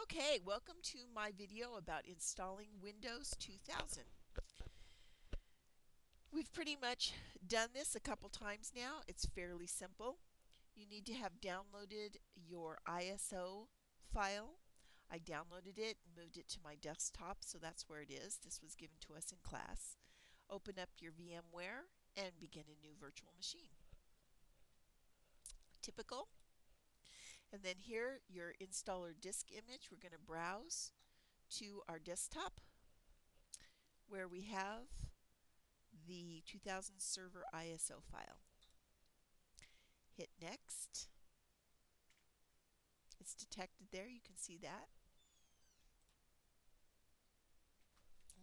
Okay, welcome to my video about installing Windows 2000. We've pretty much done this a couple times now. It's fairly simple. You need to have downloaded your ISO file. I downloaded it and moved it to my desktop, so that's where it is. This was given to us in class. Open up your VMware and begin a new virtual machine. Typical. And then here, your installer disk image. We're going to browse to our desktop where we have the 2000 server ISO file. Hit next. It's detected there, you can see that.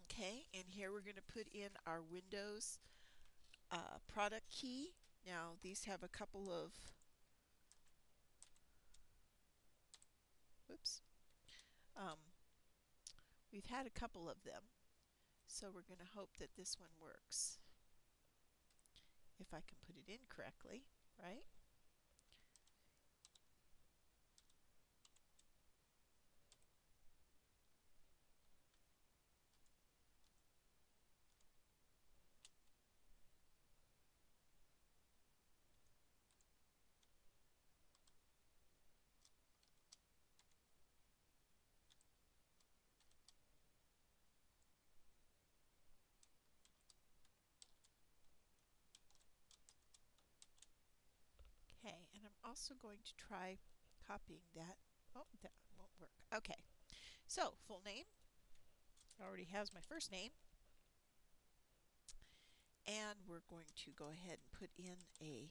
Okay, and here we're going to put in our Windows product key. Now these have a couple of, whoops, we've had a couple of them, so we're going to hope that this one works. If I can put it in correctly, right? Okay, and I'm also going to try copying that. Oh, that won't work. Okay, so full name. Already has my first name. And we're going to go ahead and put in a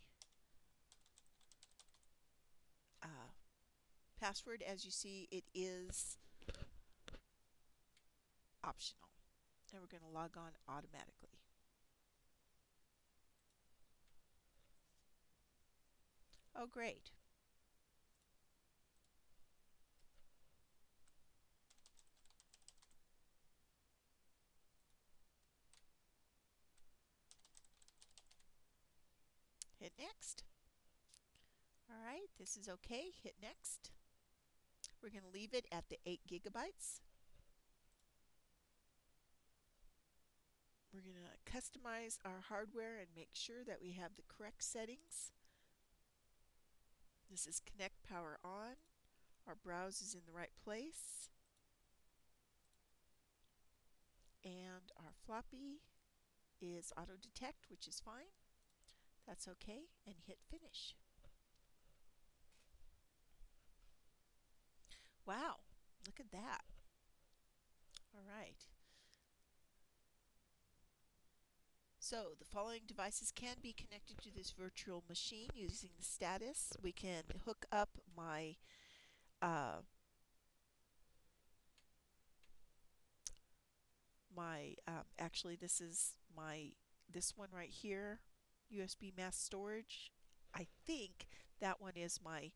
password. As you see, it is optional. And we're going to log on automatically. Oh, great. Hit next. All right, this is okay. Hit next. We're going to leave it at the 8 gigabytes. We're going to customize our hardware and make sure that we have the correct settings. This is connect power on. Our browse is in the right place. And our floppy is auto detect, which is fine. That's okay, and hit finish. Wow, look at that. All right. So the following devices can be connected to this virtual machine using the status. We can hook up my actually this is this one right here, USB mass storage. I think that one is my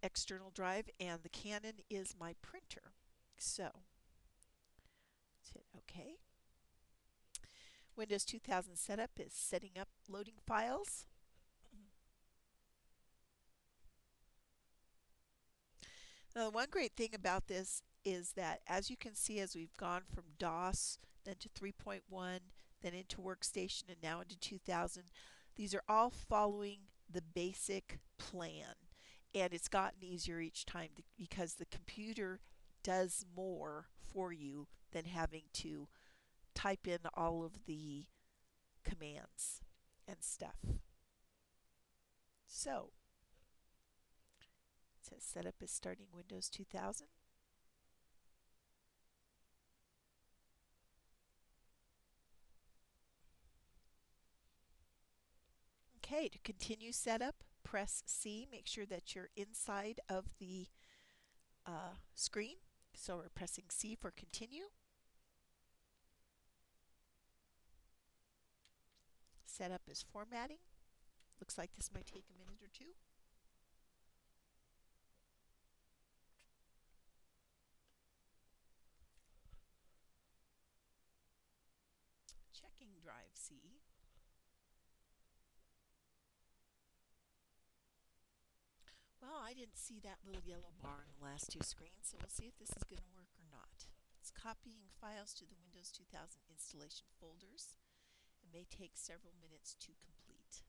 external drive, and the Canon is my printer. So let's hit OK. Windows 2000 setup is setting up loading files. Now, the one great thing about this is that, as you can see, as we've gone from DOS, then to 3.1, then into Workstation, and now into 2000, these are all following the basic plan. And it's gotten easier each time because the computer does more for you than having to type in all of the commands and stuff. So, it says setup is starting Windows 2000. Okay, to continue setup, press C. Make sure that you're inside of the screen. So we're pressing C for continue. Setup is formatting. Looks like this might take a minute or two. Checking drive C. Well, I didn't see that little yellow bar on the last two screens, so we'll see if this is going to work or not. It's copying files to the Windows 2000 installation folders. It may take several minutes to complete.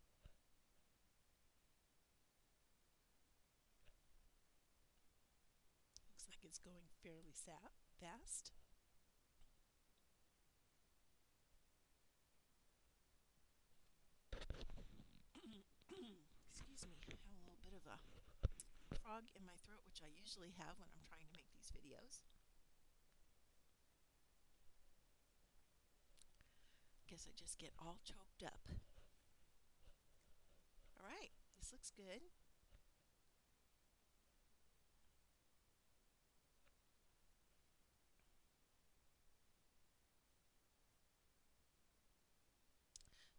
Looks like it's going fairly fast. Excuse me, I have a little bit of a frog in my throat, which I usually have when I'm trying to make these videos. Guess I just get all choked up. All right, this looks good.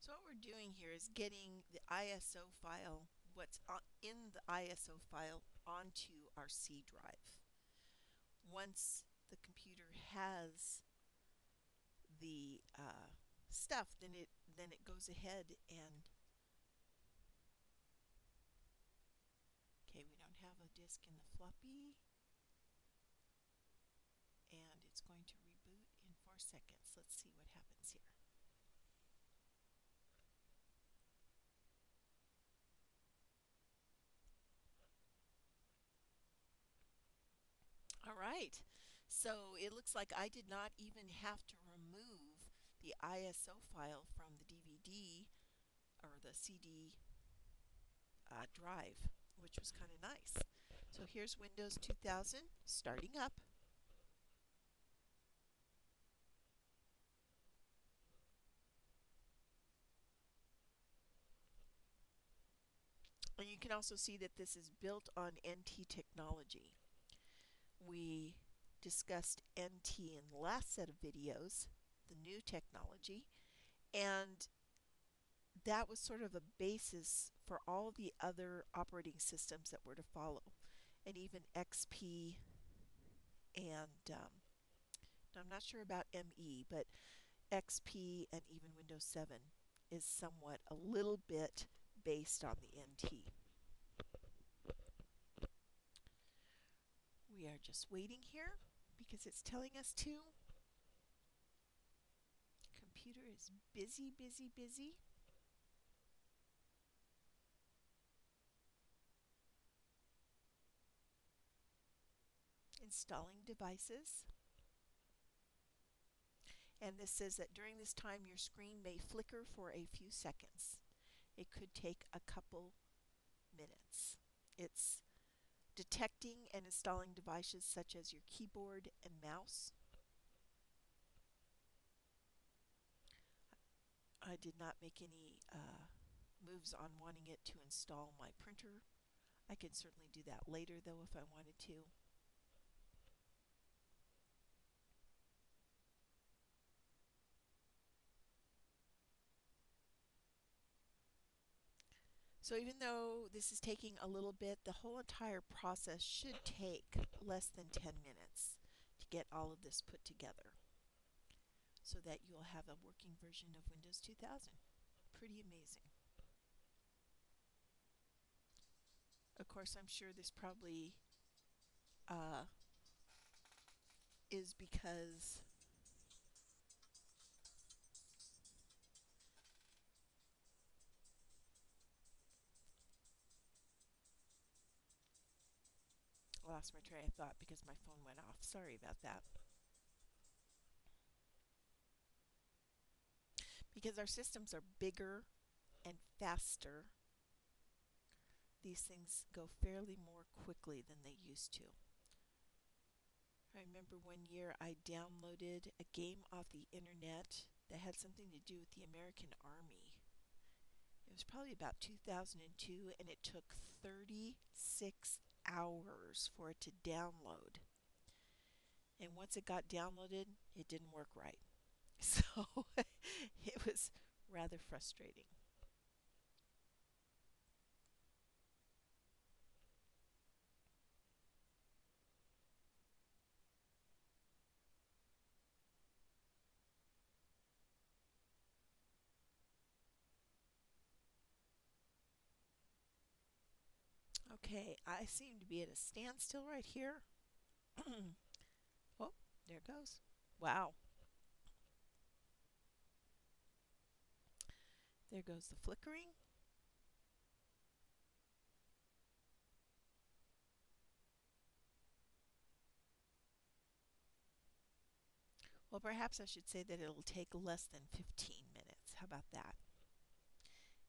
So what we're doing here is getting the ISO file, what's in the ISO file, onto our C drive. Once the computer has the stuff, then it goes ahead and okay, we don't have a disk in the floppy, and it's going to reboot in 4 seconds. Let's see what happens here. All right, so it looks like I did not even have to remove the ISO file from the DVD or the CD drive, which was kind of nice. So here's Windows 2000 starting up. And you can also see that this is built on NT technology. We discussed NT in the last set of videos, the new technology, and that was sort of a basis for all the other operating systems that were to follow, and even XP and I'm not sure about ME, but XP and even Windows 7 is somewhat a little bit based on the NT. We are just waiting here because it's telling us to. Computer is busy, busy, busy. Installing devices. And this says that during this time your screen may flicker for a few seconds. It could take a couple minutes. It's detecting and installing devices such as your keyboard and mouse. I did not make any moves on wanting it to install my printer. I could certainly do that later though if I wanted to. So even though this is taking a little bit, the whole entire process should take less than 10 minutes to get all of this put together so that you'll have a working version of Windows 2000. Pretty amazing. Of course, I'm sure this probably is because I lost my train of thought because my phone went off. Sorry about that. Because our systems are bigger and faster, these things go fairly more quickly than they used to. I remember one year I downloaded a game off the internet that had something to do with the American Army. It was probably about 2002, and it took 36 hours for it to download. And once it got downloaded, it didn't work right. So it was rather frustrating. Okay. Okay, I seem to be at a standstill right here. Oh, there it goes. Wow. There goes the flickering. Well, perhaps I should say that it'll take less than 15 minutes. How about that?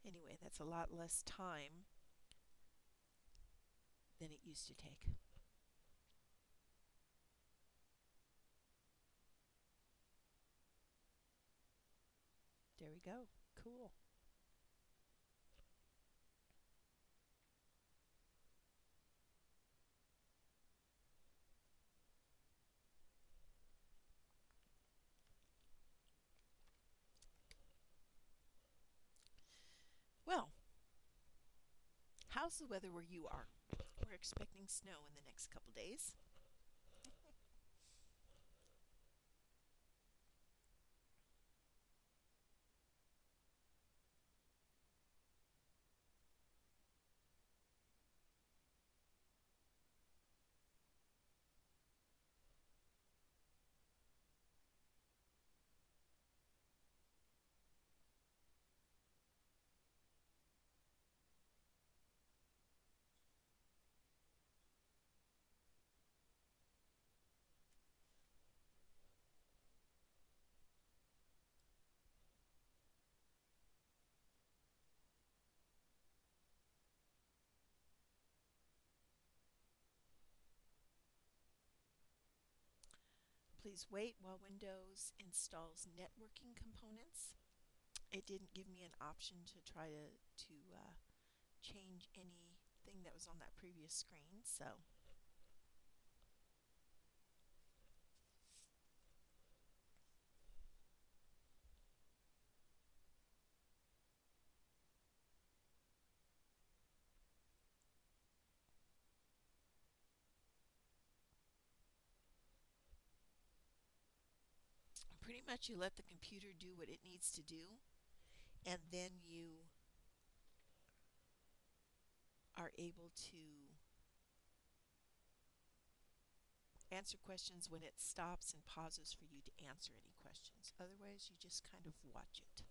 Anyway, that's a lot less time than it used to take. There we go. Cool. Well, how's the weather where you are? We're expecting snow in the next couple days. Please wait while Windows installs networking components. It didn't give me an option to try to change anything that was on that previous screen, so pretty much you let the computer do what it needs to do, and then you are able to answer questions when it stops and pauses for you to answer any questions. Otherwise, you just kind of watch it.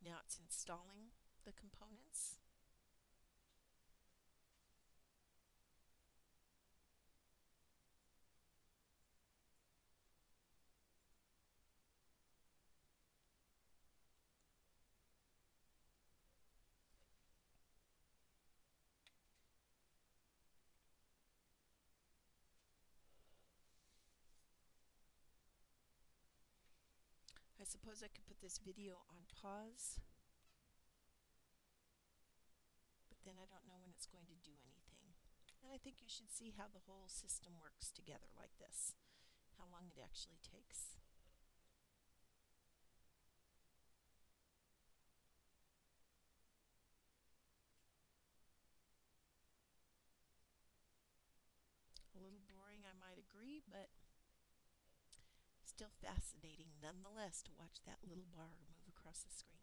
Now it's installing the components. I suppose I could put this video on pause, but then I don't know when it's going to do anything. And I think you should see how the whole system works together like this, how long it actually takes. A little boring, I might agree, but still fascinating nonetheless to watch that little bar move across the screen.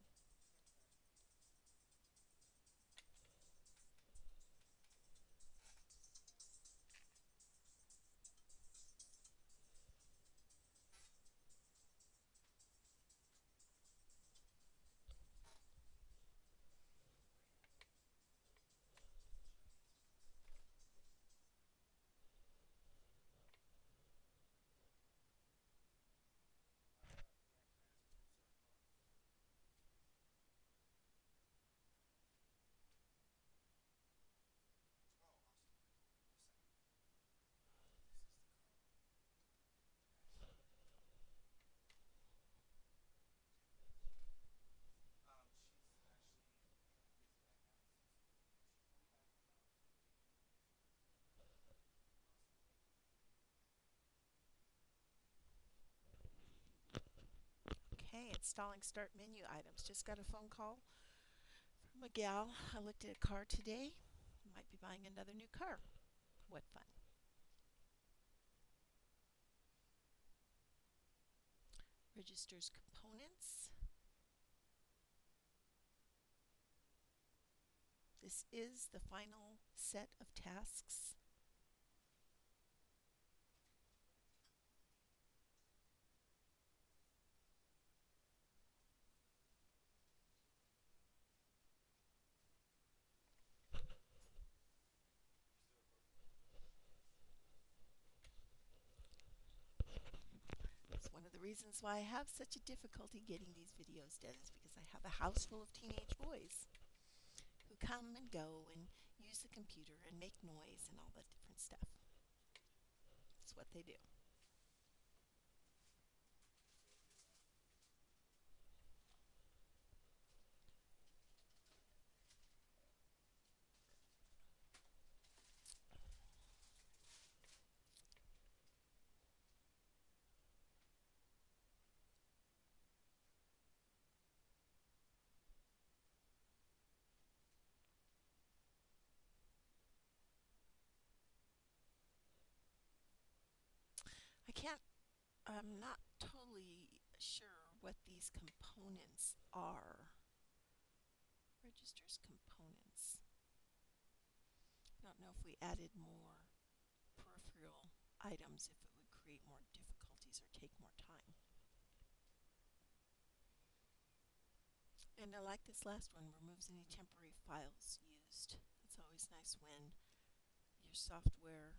Okay, installing start menu items. Just got a phone call from a gal. I looked at a car today. Might be buying another new car. What fun. Registers components. This is the final set of tasks. It's one of the reasons why I have such a difficulty getting these videos done, is because I have a house full of teenage boys who come and go and use the computer and make noise and all that different stuff. It's what they do. I'm not totally sure what these components are. Registers components. I don't know if we added more peripheral items, if it would create more difficulties or take more time. And I like this last one, removes any temporary files used. It's always nice when your software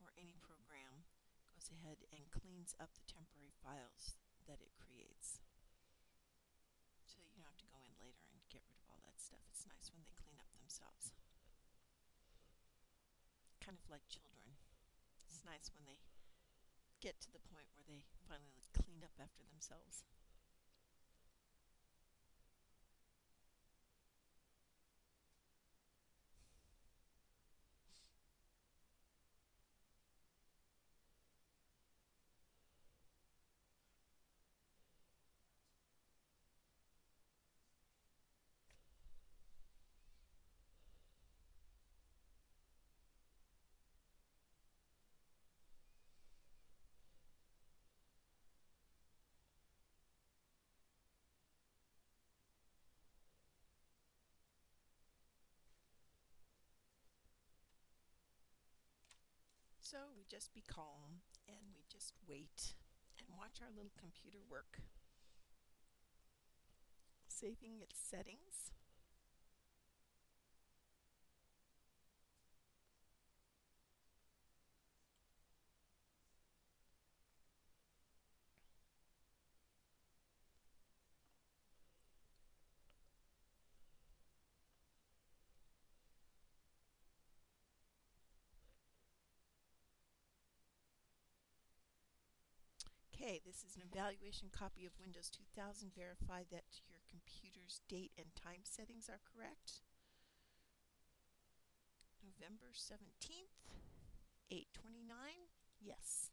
or any program goes ahead and cleans up the temporary files that it creates. So you don't have to go in later and get rid of all that stuff. It's nice when they clean up themselves. Kind of like children. It's nice when they get to the point where they finally clean up after themselves. So we just be calm and we just wait and watch our little computer work. Saving its settings. Okay, this is an evaluation copy of Windows 2000. Verify that your computer's date and time settings are correct. November 17th, 8:29. Yes.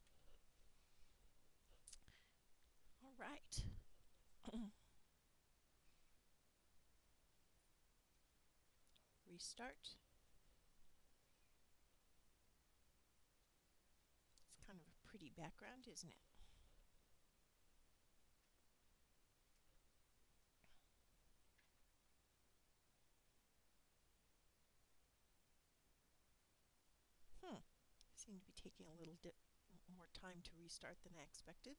All right. Restart. It's kind of a pretty background, isn't it? Seemed to be taking a little more time to restart than I expected.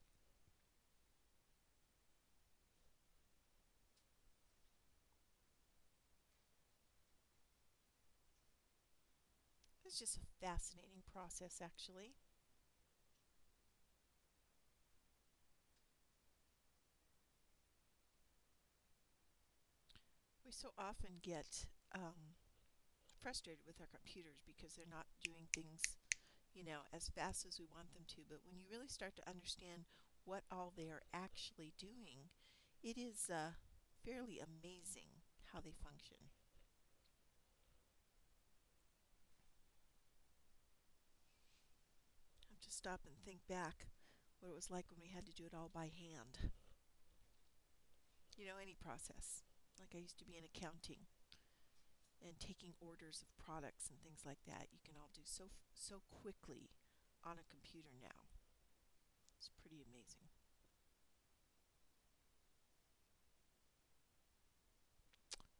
It's just a fascinating process, actually. We so often get frustrated with our computers because they're not doing things, as fast as we want them to. But when you really start to understand what all they are actually doing, it is fairly amazing how they function. I have to stop and think back what it was like when we had to do it all by hand. Any process. Like I used to be in accounting and taking orders of products and things like that. You can all do so quickly on a computer now. It's pretty amazing.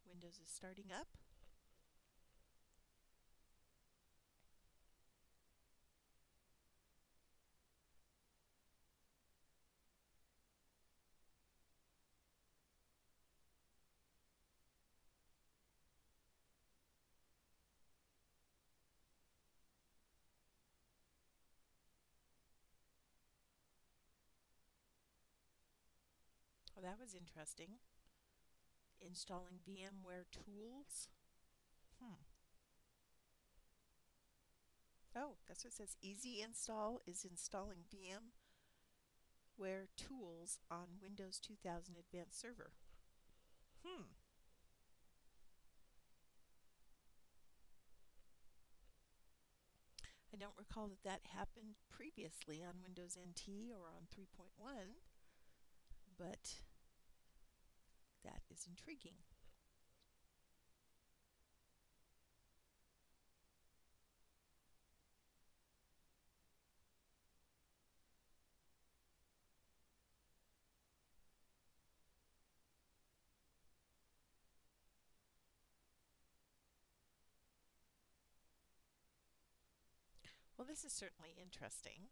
Windows is starting up. Oh, that was interesting. Installing VMware tools. Hmm. Oh, that's what it says. Easy install is installing VMware tools on Windows 2000 Advanced Server. Hmm. I don't recall that that happened previously on Windows NT or on 3.1, but that is intriguing. Well, this is certainly interesting.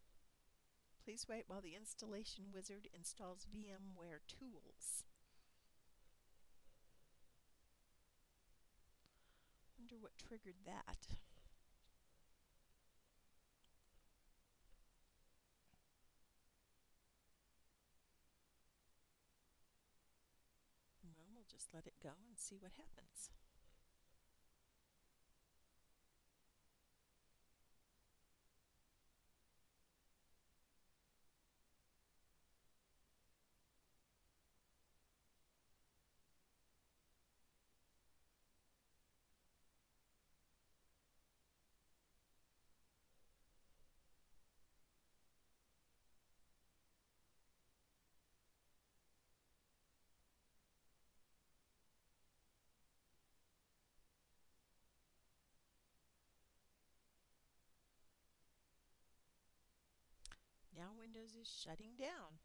Please wait while the installation wizard installs VMware tools. Wonder what triggered that. Well, we'll just let it go and see what happens. Now Windows is shutting down.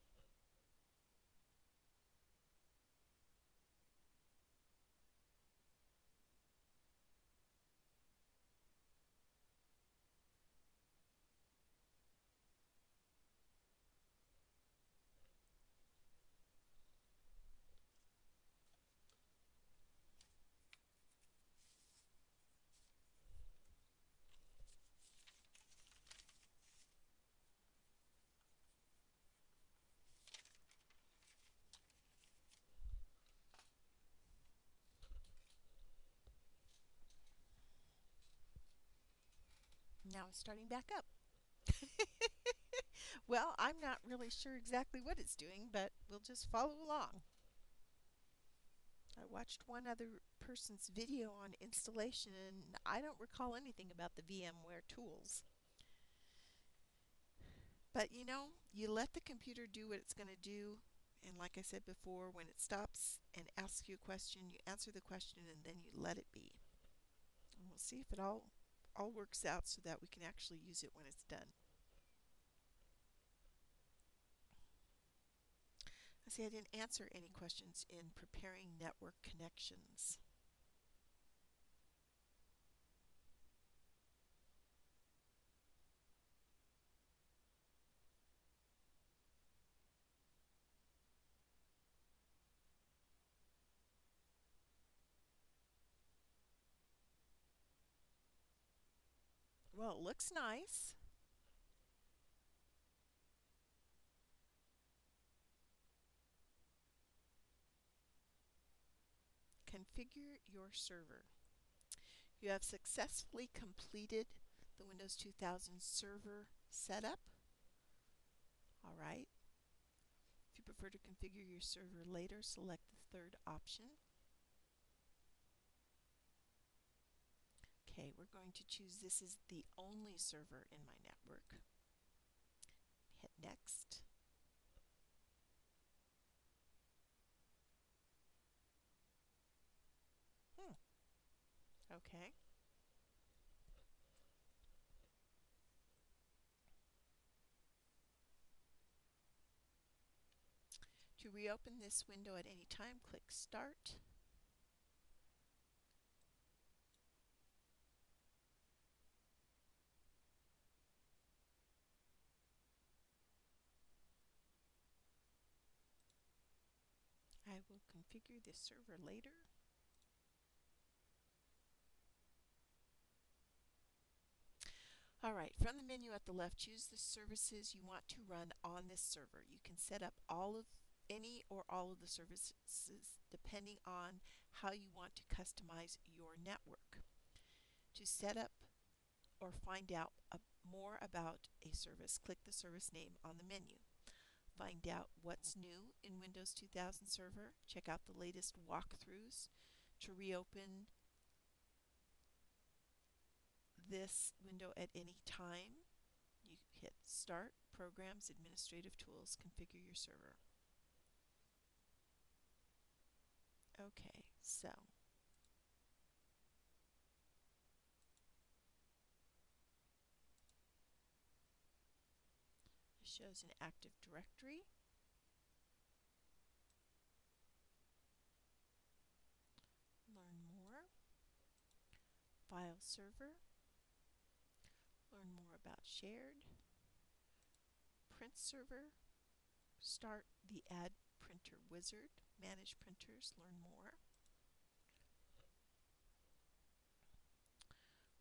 Now it's starting back up. Well, I'm not really sure exactly what it's doing, but we'll just follow along. I watched one other person's video on installation and I don't recall anything about the VMware tools. But you let the computer do what it's going to do. And like I said before, when it stops and asks you a question, you answer the question and then you let it be. And we'll see if it all works out so that we can actually use it when it's done. I see I didn't answer any questions in preparing network connections. Well, it looks nice. Configure your server. You have successfully completed the Windows 2000 server setup. All right. If you prefer to configure your server later, select the third option. Okay, we're going to choose this is the only server in my network. Hit next. Okay. To reopen this window at any time, click Start. I will configure this server later. All right, from the menu at the left, choose the services you want to run on this server. You can set up all of any or all of the services depending on how you want to customize your network. To set up or find out more about a service, click the service name on the menu. Find out what's new in Windows 2000 Server. Check out the latest walkthroughs. To reopen this window at any time, you hit Start, Programs, Administrative Tools, Configure your server. Okay, so it shows an Active Directory. Learn more. File Server. Learn more about Shared. Print Server. Start the Add Printer Wizard. Manage printers. Learn more.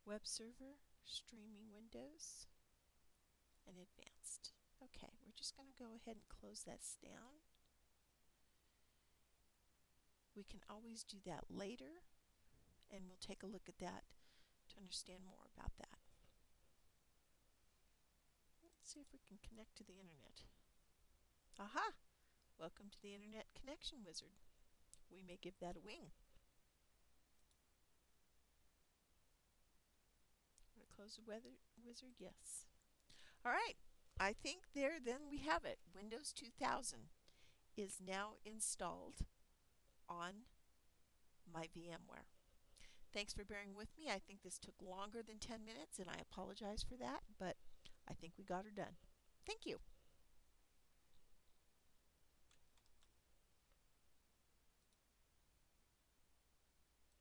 Web Server. Streaming Windows. And Advanced. Okay, we're just going to go ahead and close this down. We can always do that later, and we'll take a look at that to understand more about that. Let's see if we can connect to the internet. Aha! Welcome to the Internet Connection Wizard. We may give that a wing. Want to close the wizard? Yes. All right. I think then we have it. Windows 2000 is now installed on my VMware. Thanks for bearing with me. I think this took longer than 10 minutes, and I apologize for that, but I think we got her done. Thank you.